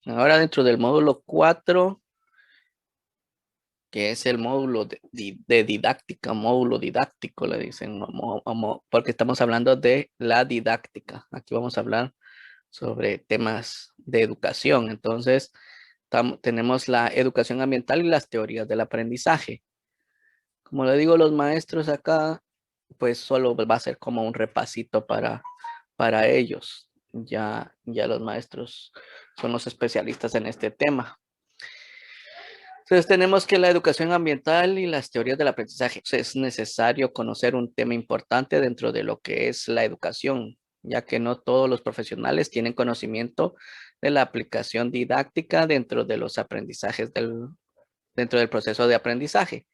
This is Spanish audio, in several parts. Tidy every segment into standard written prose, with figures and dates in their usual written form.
Ahora dentro del módulo 4, que es el módulo de didáctica, módulo didáctico, le dicen, porque estamos hablando de la didáctica. Aquí vamos a hablar sobre temas de educación. Entonces, tenemos la educación ambiental y las teorías del aprendizaje. Como le digo, los maestros acá, pues solo va a ser como un repasito para ellos. Ya los maestros son los especialistas en este tema. Entonces tenemos que la educación ambiental y las teorías del aprendizaje. Es necesario conocer un tema importante dentro de lo que es la educación, ya que no todos los profesionales tienen conocimiento de la aplicación didáctica dentro de los aprendizajes dentro del proceso de aprendizaje.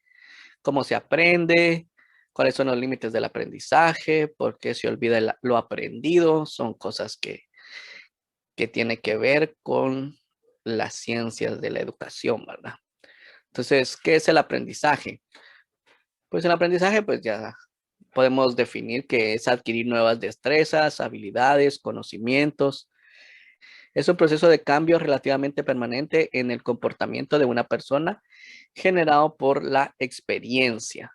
Cómo se aprende, cuáles son los límites del aprendizaje, por qué se olvida lo aprendido, son cosas que tienen que ver con las ciencias de la educación, ¿verdad? Entonces, ¿qué es el aprendizaje? Pues el aprendizaje, pues ya podemos definir que es adquirir nuevas destrezas, habilidades, conocimientos. Es un proceso de cambio relativamente permanente en el comportamiento de una persona generado por la experiencia.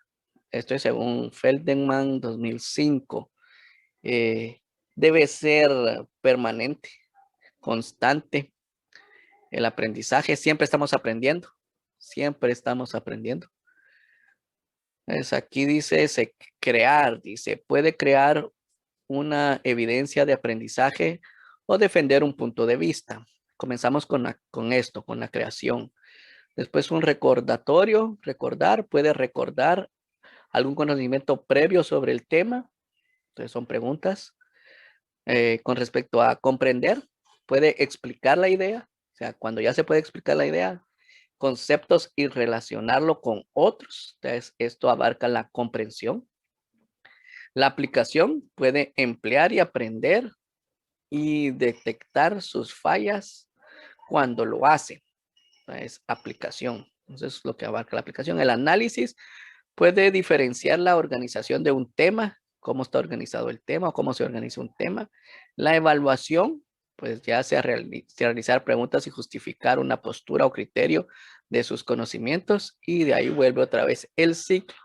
Esto es según Feldman 2005. Eh, Debe ser permanente, constante. El aprendizaje, siempre estamos aprendiendo. Siempre estamos aprendiendo. Aquí dice crear, dice, puede crear una evidencia de aprendizaje o defender un punto de vista. Comenzamos con esto, con la creación. Después un recordatorio, recordar, puede recordar algún conocimiento previo sobre el tema. Entonces son preguntas. Con respecto a comprender, puede explicar la idea. O sea, cuando ya se puede explicar la idea, conceptos y relacionarlo con otros. Entonces, esto abarca la comprensión. La aplicación puede emplear y aprender y detectar sus fallas cuando lo hace. Es aplicación. Entonces, es lo que abarca la aplicación. El análisis puede diferenciar la organización de un tema, cómo está organizado el tema o cómo se organiza un tema. La evaluación, pues ya sea realizar preguntas y justificar una postura o criterio de sus conocimientos. Y de ahí vuelve otra vez el ciclo,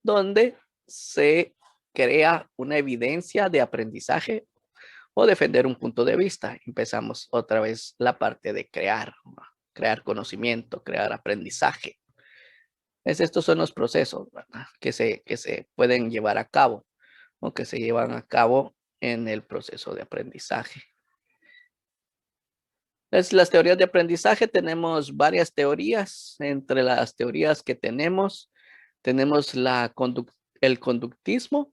donde se crea una evidencia de aprendizaje o defender un punto de vista. Empezamos otra vez la parte de crear conocimiento, crear aprendizaje. Estos son los procesos, ¿verdad? Que se pueden llevar a cabo o que se llevan a cabo en el proceso de aprendizaje. Las teorías de aprendizaje, tenemos varias teorías. Entre las teorías que tenemos el conductismo,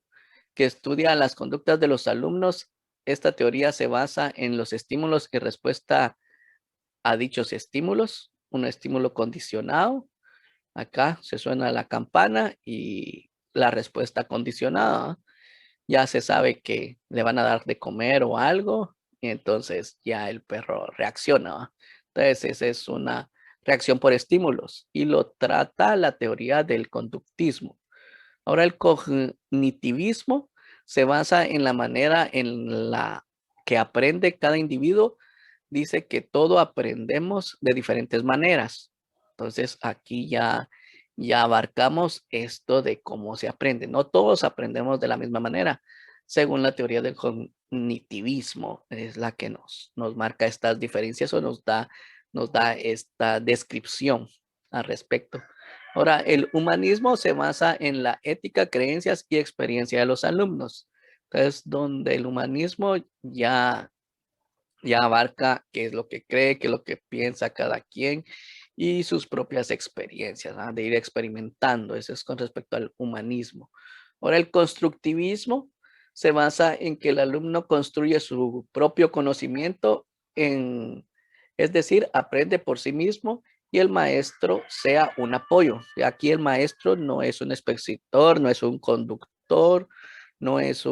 que estudia las conductas de los alumnos. Esta teoría se basa en los estímulos y respuesta a dichos estímulos. Un estímulo condicionado. Acá se suena la campana y la respuesta condicionada. Ya se sabe que le van a dar de comer o algo y entonces ya el perro reacciona. Entonces esa es una reacción por estímulos y lo trata la teoría del conductismo. Ahora el cognitivismo se basa en la manera en la que aprende cada individuo. Dice que todo aprendemos de diferentes maneras. Entonces aquí ya abarcamos esto de cómo se aprende. No todos aprendemos de la misma manera. Según la teoría del cognitivismo, es la que nos marca estas diferencias o nos da esta descripción al respecto. Ahora, el humanismo se basa en la ética, creencias y experiencia de los alumnos. Entonces, donde el humanismo ya abarca qué es lo que cree, qué es lo que piensa cada quien y sus propias experiencias, ¿no? De ir experimentando. Eso es con respecto al humanismo. Ahora, el constructivismo se basa en que el alumno construye su propio conocimiento, es decir, aprende por sí mismo y el maestro sea un apoyo. Y aquí el maestro no es un expositor, no es un conductor, no es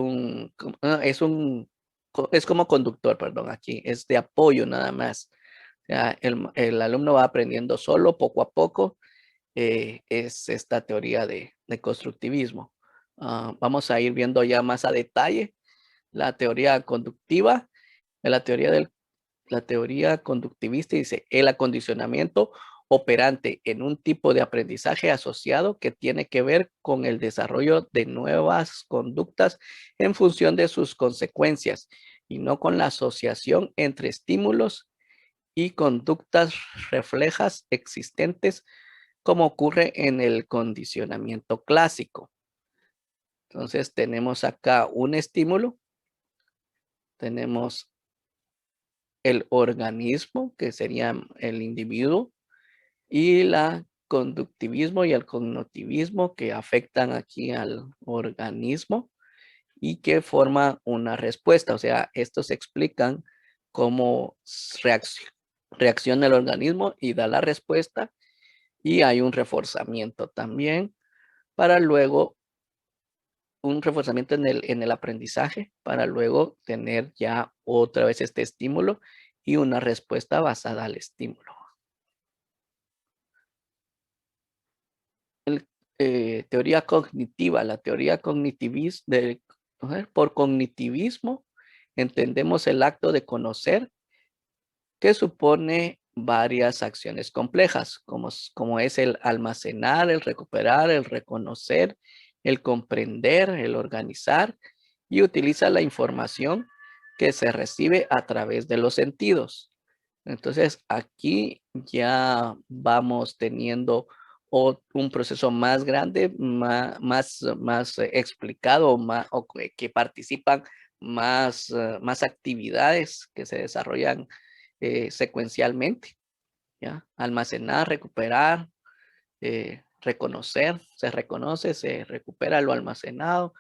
es como conductor, perdón, aquí es de apoyo nada más. O sea, el alumno va aprendiendo solo, poco a poco. Es esta teoría de constructivismo. Vamos a ir viendo ya más a detalle la teoría conductiva. La teoría del la teoría conductivista dice, el acondicionamiento operante en un tipo de aprendizaje asociado que tiene que ver con el desarrollo de nuevas conductas en función de sus consecuencias y no con la asociación entre estímulos y conductas reflejas existentes como ocurre en el condicionamiento clásico. Entonces tenemos acá un estímulo, tenemos el organismo, que sería el individuo, y la conductivismo y el cognitivismo que afectan aquí al organismo y que forman una respuesta. O sea, estos explican cómo reacciona el organismo y da la respuesta, y hay un reforzamiento también para luego un reforzamiento en el aprendizaje para luego tener ya otra vez este estímulo y una respuesta basada al estímulo. Teoría cognitiva, la teoría por cognitivismo entendemos el acto de conocer que supone varias acciones complejas, como es el almacenar, el recuperar, el reconocer, el comprender, el organizar, y utiliza la información que se recibe a través de los sentidos. Entonces, aquí ya vamos teniendo un proceso más grande, más explicado, o que participan más actividades que se desarrollan secuencialmente, ¿ya? Almacenar, recuperar, reconocer, se reconoce, se recupera lo almacenado,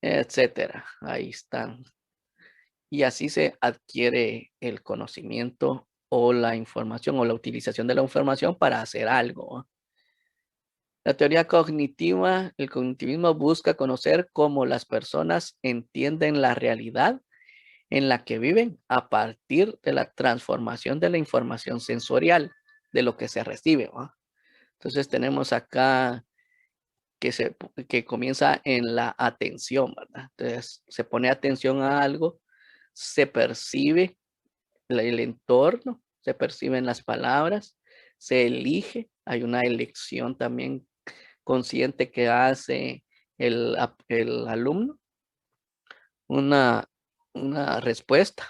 etcétera. Ahí están. Y así se adquiere el conocimiento o la información o la utilización de la información para hacer algo, ¿no? La teoría cognitiva, el cognitivismo busca conocer cómo las personas entienden la realidad en la que viven a partir de la transformación de la información sensorial de lo que se recibe, ¿no? Entonces tenemos acá que comienza en la atención, ¿verdad? Entonces se pone atención a algo, se percibe el entorno, se perciben las palabras, se elige, hay una elección también consciente que hace el alumno, una, una respuesta,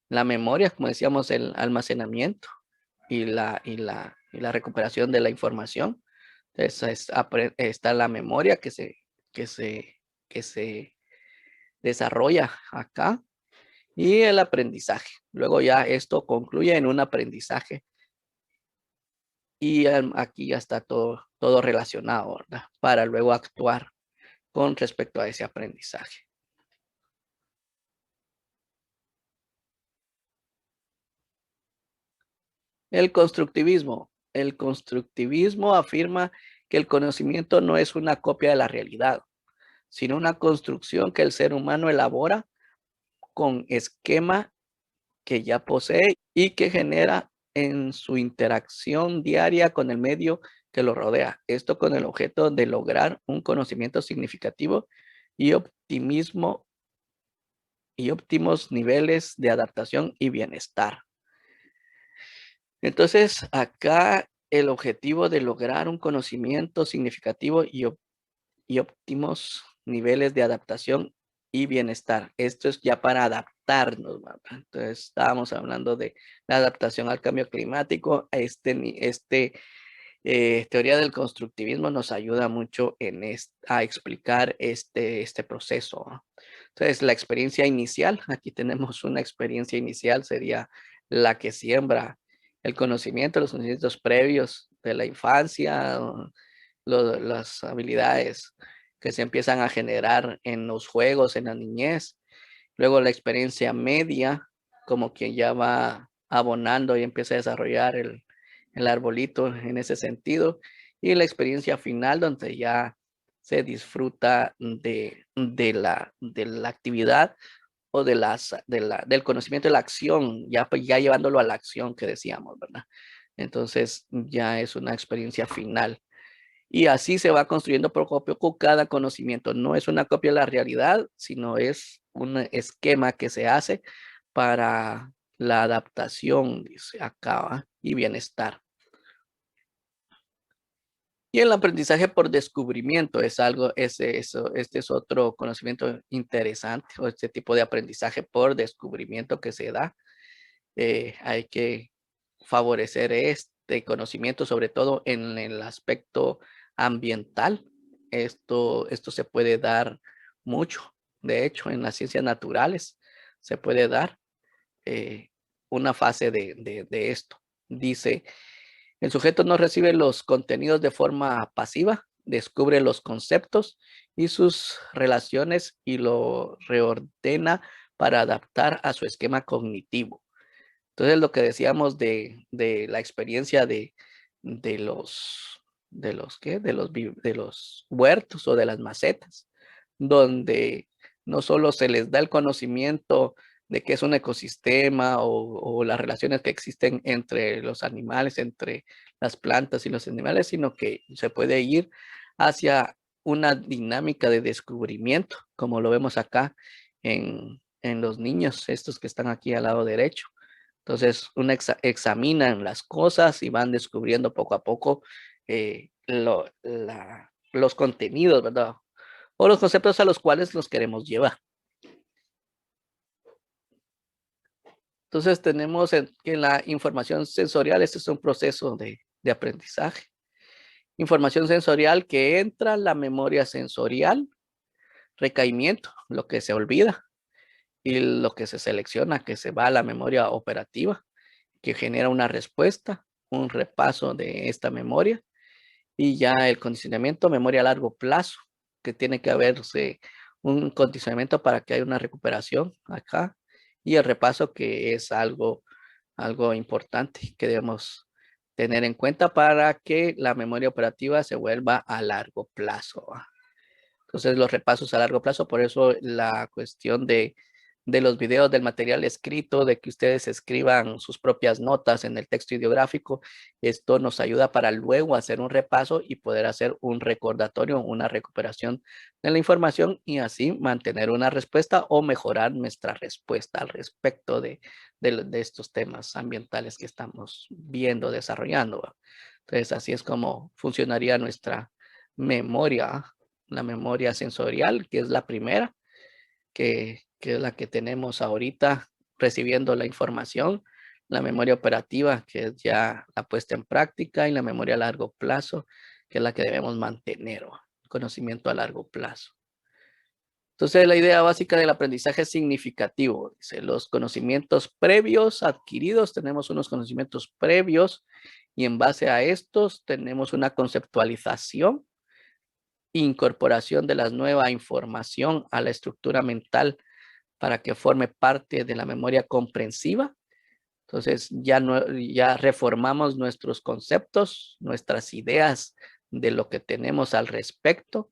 la memoria, como decíamos, el almacenamiento y la recuperación de la información. Entonces está la memoria que se, que se desarrolla acá y el aprendizaje. Luego ya esto concluye en un aprendizaje y aquí ya está todo relacionado, ¿verdad? Para luego actuar con respecto a ese aprendizaje. El constructivismo. El constructivismo afirma que el conocimiento no es una copia de la realidad, sino una construcción que el ser humano elabora con esquema que ya posee y que genera en su interacción diaria con el medio que lo rodea. Esto con el objeto de lograr un conocimiento significativo y óptimos niveles de adaptación y bienestar. Entonces, acá el objetivo de lograr un conocimiento significativo y óptimos niveles de adaptación y bienestar. Esto es ya para adaptarnos, ¿verdad? Entonces, estábamos hablando de la adaptación al cambio climático. Teoría del constructivismo nos ayuda mucho a explicar este proceso, ¿no? Entonces, la experiencia inicial, aquí tenemos una experiencia inicial, sería la que siembra el conocimiento, los conocimientos previos de la infancia, las habilidades que se empiezan a generar en los juegos, en la niñez. Luego la experiencia media, como quien ya va abonando y empieza a desarrollar el arbolito en ese sentido. Y la experiencia final, donde ya se disfruta de la actividad o del conocimiento de la acción, ya llevándolo a la acción que decíamos, ¿verdad? Entonces ya es una experiencia final. Y así se va construyendo poco a poco cada conocimiento. No es una copia de la realidad, sino es un esquema que se hace para la adaptación, dice acá, ¿va? Y bienestar. Y el aprendizaje por descubrimiento es algo, este es otro conocimiento interesante, o este tipo de aprendizaje por descubrimiento que se da. Hay que favorecer este conocimiento, sobre todo en el aspecto ambiental. Esto se puede dar mucho. De hecho, en las ciencias naturales se puede dar una fase de esto. Dice, el sujeto no recibe los contenidos de forma pasiva, descubre los conceptos y sus relaciones y lo reordena para adaptar a su esquema cognitivo. Entonces, lo que decíamos de la experiencia de los, ¿qué? De los huertos o de las macetas, donde no solo se les da el conocimiento de qué es un ecosistema o las relaciones que existen entre los animales, entre las plantas y los animales, sino que se puede ir hacia una dinámica de descubrimiento, como lo vemos acá en los niños, estos que están aquí al lado derecho. Entonces, examinan las cosas y van descubriendo poco a poco los contenidos, ¿verdad? O los conceptos a los cuales los queremos llevar. Entonces, tenemos que la información sensorial, este es un proceso de aprendizaje. Información sensorial que entra en la memoria sensorial, recaimiento, lo que se olvida, y lo que se selecciona, que se va a la memoria operativa, que genera una respuesta, un repaso de esta memoria, y ya el condicionamiento, memoria a largo plazo, que tiene que haberse un condicionamiento para que haya una recuperación acá, y el repaso, que es algo importante que debemos tener en cuenta para que la memoria operativa se vuelva a largo plazo. Entonces, los repasos a largo plazo, por eso la cuestión de los videos, del material escrito, de que ustedes escriban sus propias notas en el texto ideográfico, esto nos ayuda para luego hacer un repaso y poder hacer un recordatorio, una recuperación de la información y así mantener una respuesta o mejorar nuestra respuesta al respecto de estos temas ambientales que estamos viendo, desarrollando. Entonces, así es como funcionaría nuestra memoria, la memoria sensorial, que es la primera, que es la que tenemos ahorita recibiendo la información, la memoria operativa, que es ya la puesta en práctica, y la memoria a largo plazo, que es la que debemos mantener, conocimiento a largo plazo. Entonces, la idea básica del aprendizaje es significativo. Dice, los conocimientos previos adquiridos, tenemos unos conocimientos previos y en base a estos tenemos una conceptualización, incorporación de la nueva información a la estructura mental para que forme parte de la memoria comprensiva. Entonces ya reformamos nuestros conceptos, nuestras ideas de lo que tenemos al respecto,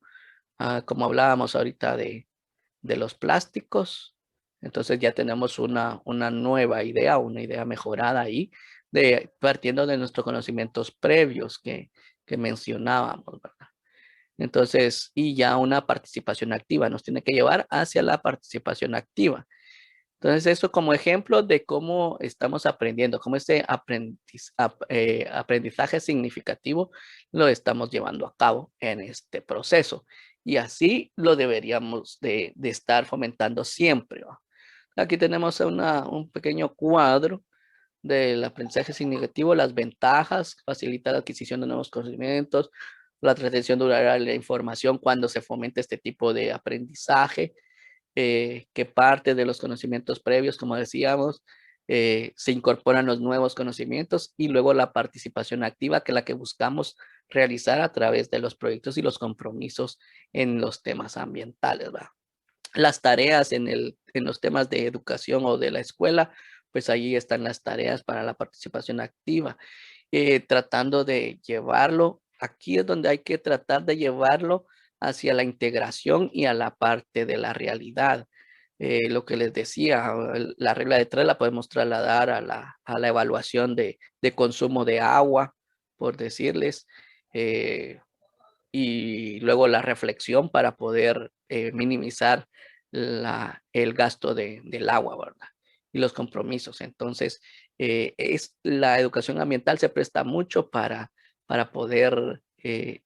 como hablábamos ahorita de los plásticos. Entonces ya tenemos una nueva idea, una idea mejorada ahí, partiendo de nuestros conocimientos previos que mencionábamos, ¿verdad? Entonces, y ya una participación activa, nos tiene que llevar hacia la participación activa. Entonces, eso como ejemplo de cómo estamos aprendiendo, cómo este aprendizaje significativo lo estamos llevando a cabo en este proceso. Y así lo deberíamos de estar fomentando siempre, ¿va? Aquí tenemos un pequeño cuadro del aprendizaje significativo, las ventajas, facilita la adquisición de nuevos conocimientos, la retención duradera de la información cuando se fomenta este tipo de aprendizaje, que parte de los conocimientos previos, como decíamos, se incorporan los nuevos conocimientos y luego la participación activa, que es la que buscamos realizar a través de los proyectos y los compromisos en los temas ambientales, ¿verdad? Las tareas en los temas de educación o de la escuela, pues ahí están las tareas para la participación activa, tratando de llevarlo, aquí es donde hay que tratar de llevarlo hacia la integración y a la parte de la realidad. Lo que les decía, la regla de tres la podemos trasladar a la evaluación de consumo de agua, por decirles, y luego la reflexión para poder minimizar el gasto del agua, ¿verdad? y los compromisos. Entonces, la educación ambiental se presta mucho para poder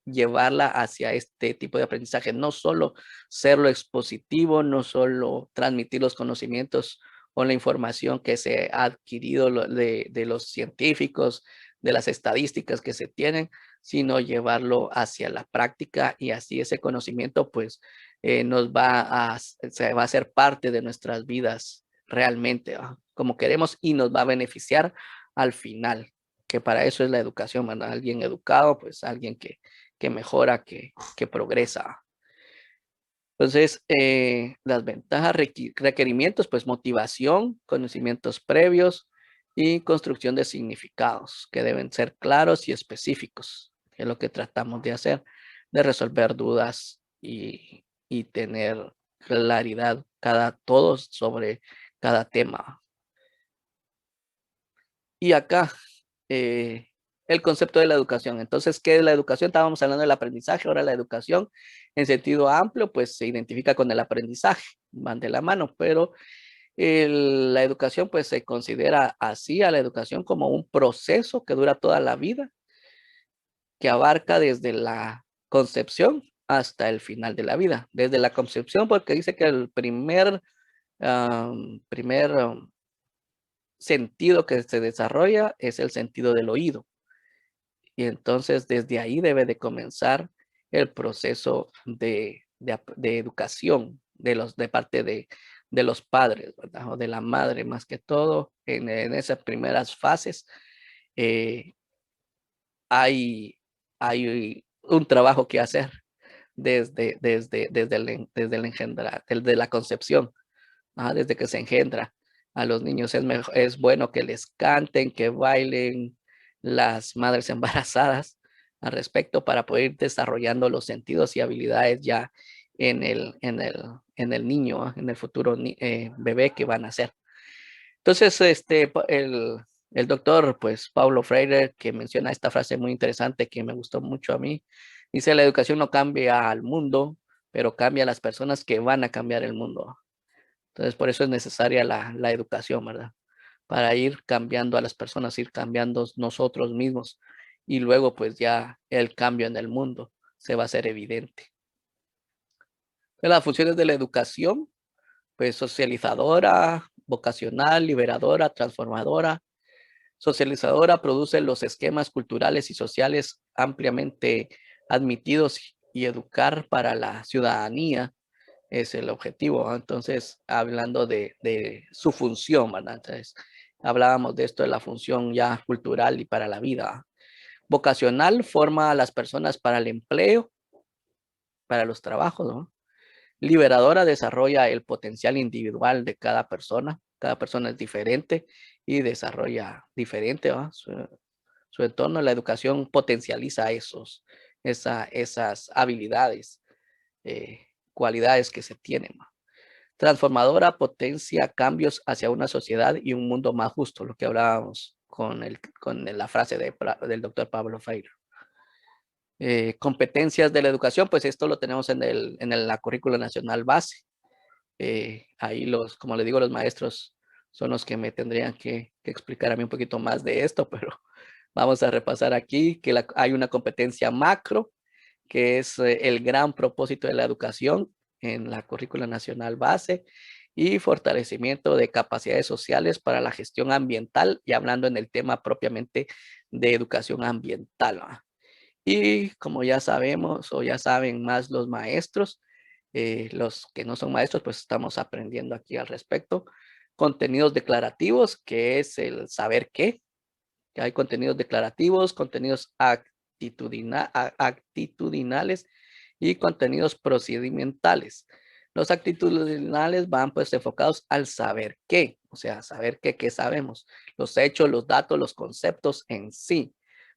llevarla hacia este tipo de aprendizaje, no solo ser lo expositivo, no solo transmitir los conocimientos o la información que se ha adquirido de los científicos, de las estadísticas que se tienen, sino llevarlo hacia la práctica y así ese conocimiento pues se va a hacer parte de nuestras vidas realmente, como queremos y nos va a beneficiar al final, que para eso es la educación, ¿verdad? Alguien educado, pues alguien que mejora, que progresa. Entonces, las ventajas, requerimientos, pues motivación, conocimientos previos y construcción de significados que deben ser claros y específicos, que es lo que tratamos de hacer, de resolver dudas y tener claridad todos sobre cada tema. Y acá, eh, el concepto de la educación. Entonces, ¿qué es la educación? Estábamos hablando del aprendizaje, ahora la educación en sentido amplio, pues se identifica con el aprendizaje, van de la mano, pero la educación pues se considera así a la educación como un proceso que dura toda la vida, que abarca desde la concepción hasta el final de la vida. Desde la concepción, porque dice que el primer sentido que se desarrolla es el sentido del oído. Y entonces desde ahí debe de comenzar el proceso de educación de parte de los padres, ¿verdad? O de la madre más que todo. En esas primeras fases eh, hay un trabajo que hacer desde la concepción, desde que se engendra a los niños. Es bueno que les canten, que bailen las madres embarazadas al respecto para poder ir desarrollando los sentidos y habilidades ya en el niño, en el futuro bebé que van a ser. Entonces, el doctor, pues, Paulo Freire, que menciona esta frase muy interesante que me gustó mucho a mí, dice, la educación no cambia al mundo, pero cambia a las personas que van a cambiar el mundo. Entonces, por eso es necesaria la educación, ¿verdad? Para ir cambiando a las personas, ir cambiando nosotros mismos y luego pues ya el cambio en el mundo se va a hacer evidente. Las funciones de la educación, pues socializadora, vocacional, liberadora, transformadora. Socializadora produce los esquemas culturales y sociales ampliamente admitidos y educar para la ciudadanía es el objetivo. Entonces, hablando de su función, ¿verdad? Entonces, hablábamos de esto de la función ya cultural y para la vida. Vocacional forma a las personas para el empleo, para los trabajos, ¿no? Liberadora desarrolla el potencial individual de cada persona. Cada persona es diferente y desarrolla diferente, ¿no? Su entorno. La educación potencializa esas habilidades, cualidades que se tienen, ¿no? Transformadora potencia cambios hacia una sociedad y un mundo más justo, lo que hablábamos con la frase del doctor Pablo Freire. Competencias de la educación, pues esto lo tenemos en la currícula nacional base. Ahí como le digo, los maestros son los que me tendrían que explicar a mí un poquito más de esto, pero vamos a repasar aquí que hay una competencia macro, que es el gran propósito de la educación en la currícula nacional base y fortalecimiento de capacidades sociales para la gestión ambiental y hablando en el tema propiamente de educación ambiental, ¿no? Y como ya sabemos o ya saben más los maestros, los que no son maestros, pues estamos aprendiendo aquí al respecto. Contenidos declarativos, que es el saber qué, que hay contenidos declarativos, contenidos actitudinales y contenidos procedimentales. Los actitudinales van pues enfocados al saber qué, o sea, saber qué sabemos, los hechos, los datos, los conceptos en sí.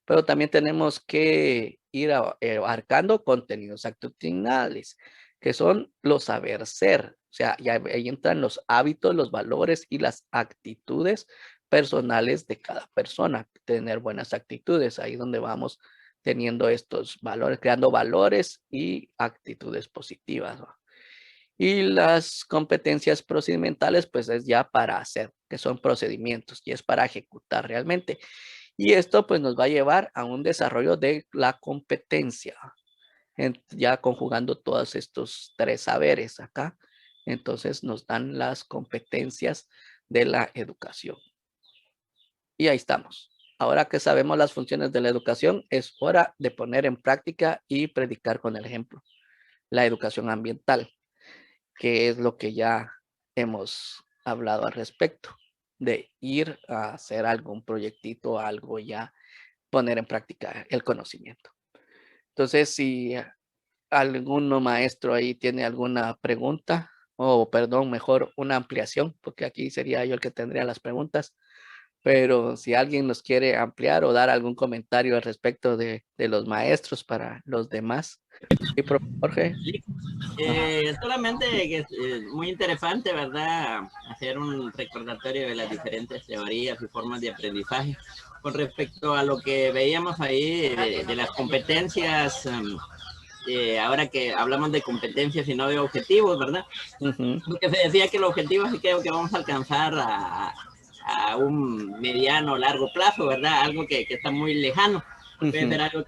Pero también tenemos que ir abarcando contenidos actitudinales, que son los saber ser. O sea, ya ahí entran los hábitos, los valores y las actitudes personales de cada persona, tener buenas actitudes, ahí donde vamos teniendo estos valores, creando valores y actitudes positivas, ¿no? Y las competencias procedimentales, pues es ya para hacer, que son procedimientos y es para ejecutar realmente. Y esto pues nos va a llevar a un desarrollo de la competencia, ya conjugando todos estos tres saberes acá. Entonces nos dan las competencias de la educación. Y ahí estamos. Ahora que sabemos las funciones de la educación, es hora de poner en práctica y predicar con el ejemplo. La educación ambiental, que es lo que ya hemos hablado al respecto, de ir a hacer algún proyectito, algo ya, poner en práctica el conocimiento. Entonces, si alguno maestro ahí tiene alguna pregunta, o perdón, mejor una ampliación, porque aquí sería yo el que tendría las preguntas, pero si alguien nos quiere ampliar o dar algún comentario al respecto de los maestros para los demás. Sí, profe Jorge. Sí, Ajá. solamente que es muy interesante, ¿verdad? Hacer un recordatorio de las diferentes teorías y formas de aprendizaje con respecto a lo que veíamos ahí de las competencias. Ahora que hablamos de competencias y no de objetivos, ¿verdad? Ujú, Porque se decía que el objetivo es que vamos a alcanzar a un mediano o largo plazo, ¿verdad? Algo que está muy lejano. Puede ujú. ser algo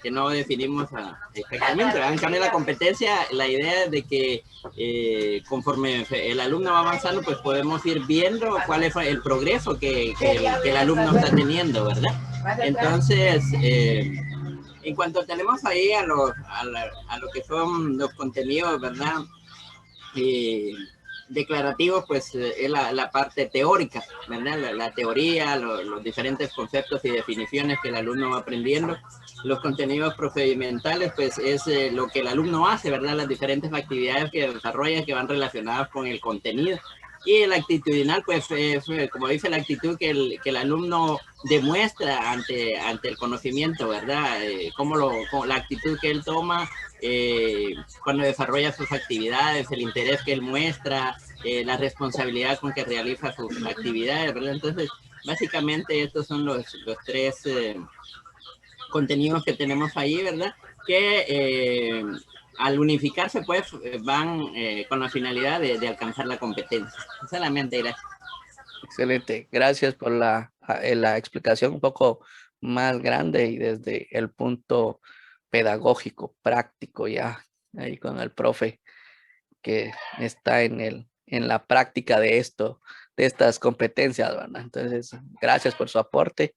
que no definimos exactamente. ¿Verdad? En cambio, la competencia, la idea es de que conforme el alumno va avanzando, pues podemos ir viendo cuál es el progreso que el alumno está teniendo, ¿verdad? Entonces, en cuanto tenemos ahí a lo que son los contenidos, ¿verdad? Eh, declarativos, pues es la parte teórica, ¿verdad? La teoría, los diferentes conceptos y definiciones que el alumno va aprendiendo. Los contenidos procedimentales, pues es lo que el alumno hace, ¿verdad? Las diferentes actividades que desarrolla que van relacionadas con el contenido. Y el actitudinal, pues, como dice la actitud que el alumno demuestra ante el conocimiento, ¿verdad? Como la actitud que él toma cuando desarrolla sus actividades, el interés que él muestra, la responsabilidad con que realiza sus actividades, ¿verdad? Entonces, básicamente estos son los tres contenidos que tenemos ahí, ¿verdad? Que al unificarse, pues, van con la finalidad de alcanzar la competencia. Solamente era. Excelente. Gracias por la explicación un poco más grande y desde el punto pedagógico, práctico ya, ahí con el profe que está en la práctica de esto, de estas competencias, ¿verdad? Entonces, gracias por su aporte